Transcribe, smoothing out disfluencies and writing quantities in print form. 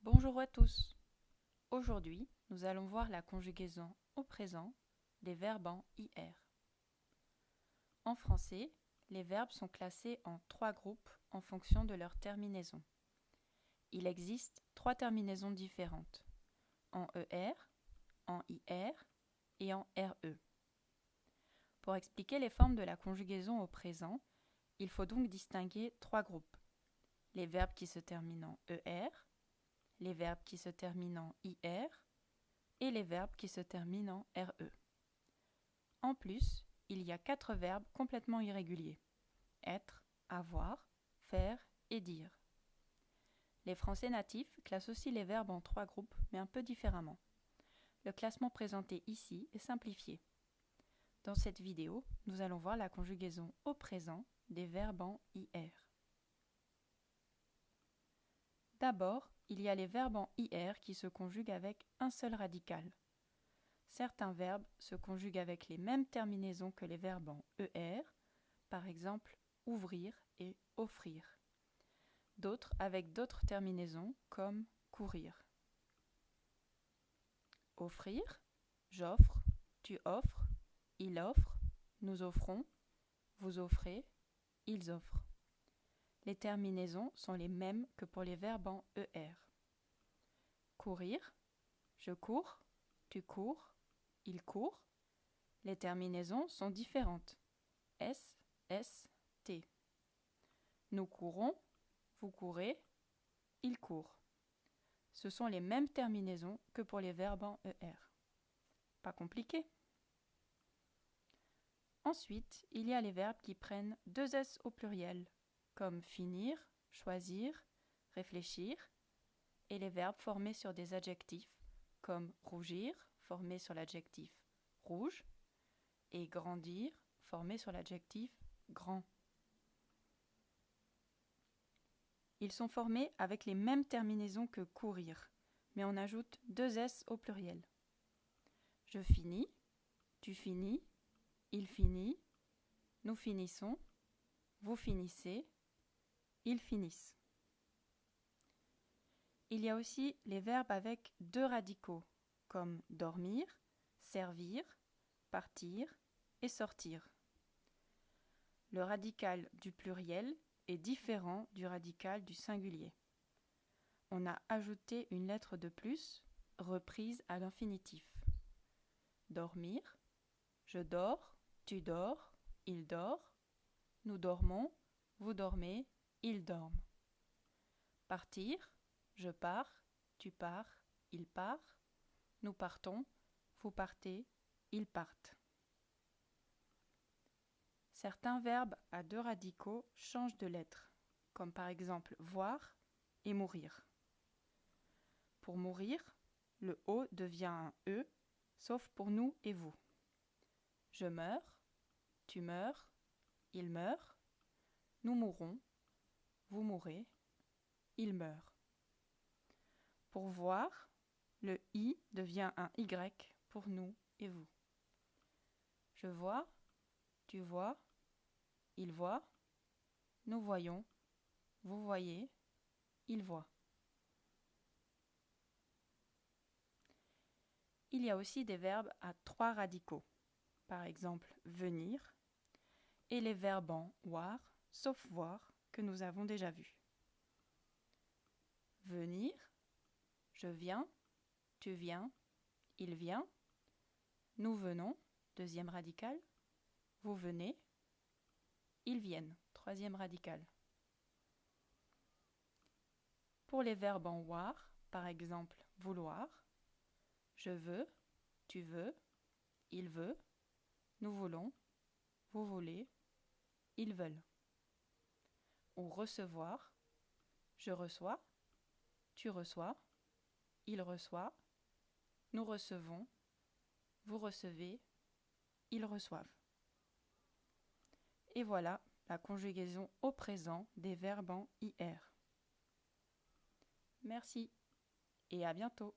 Bonjour à tous. Aujourd'hui, nous allons voir la conjugaison au présent des verbes en IR. En français, les verbes sont classés en 3 groupes en fonction de leur terminaison. Il existe 3 terminaisons différentes, en ER, en IR et en RE. Pour expliquer les formes de la conjugaison au présent, il faut donc distinguer 3 groupes. Les verbes qui se terminent en ER, les verbes qui se terminent en IR et les verbes qui se terminent en RE. En plus, il y a 4 verbes complètement irréguliers: être, avoir, faire et dire. Les Français natifs classent aussi les verbes en 3 groupes, mais un peu différemment. Le classement présenté ici est simplifié. Dans cette vidéo, nous allons voir la conjugaison au présent des verbes en IR. D'abord, il y a les verbes en IR qui se conjuguent avec un seul radical. Certains verbes se conjuguent avec les mêmes terminaisons que les verbes en ER, par exemple ouvrir et offrir. D'autres avec d'autres terminaisons comme courir. Offrir, j'offre, tu offres, il offre, nous offrons, vous offrez, ils offrent. Les terminaisons sont les mêmes que pour les verbes en ER. Courir, je cours, tu cours, il court. Les terminaisons sont différentes. S, S, T. Nous courons, vous courez, il court. Ce sont les mêmes terminaisons que pour les verbes en ER. Pas compliqué. Ensuite, il y a les verbes qui prennent 2 S au pluriel, comme finir, choisir, réfléchir, et les verbes formés sur des adjectifs, comme rougir, formé sur l'adjectif rouge, et grandir, formé sur l'adjectif grand. Ils sont formés avec les mêmes terminaisons que courir, mais on ajoute 2 S au pluriel. Je finis, tu finis, il finit, nous finissons, vous finissez, ils finissent. Il y a aussi les verbes avec 2 radicaux, comme dormir, servir, partir et sortir. Le radical du pluriel est différent du radical du singulier. On a ajouté une lettre de plus, reprise à l'infinitif. Dormir, je dors, tu dors, il dort, nous dormons, vous dormez, ils dorment. Partir, je pars, tu pars, il part, nous partons, vous partez, ils partent. Certains verbes à 2 radicaux changent de lettre, comme par exemple voir et mourir. Pour mourir, le O devient un E, sauf pour nous et vous. Je meurs, tu meurs, il meurt, nous mourrons, vous mourrez, il meurt. Pour voir, le I devient un Y pour nous et vous. Je vois, tu vois, il voit, nous voyons, vous voyez, il voit. Il y a aussi des verbes à 3 radicaux, par exemple venir, et les verbes en voir, sauf voir, que nous avons déjà vus. Venir, je viens, tu viens, il vient, nous venons, 2e radical, vous venez, ils viennent, 3e radical. Pour les verbes en voir, par exemple vouloir, je veux, tu veux, il veut, nous voulons, vous voulez, ils veulent. Ou recevoir, je reçois, tu reçois, il reçoit, nous recevons, vous recevez, ils reçoivent. Et voilà la conjugaison au présent des verbes en IR. Merci et à bientôt.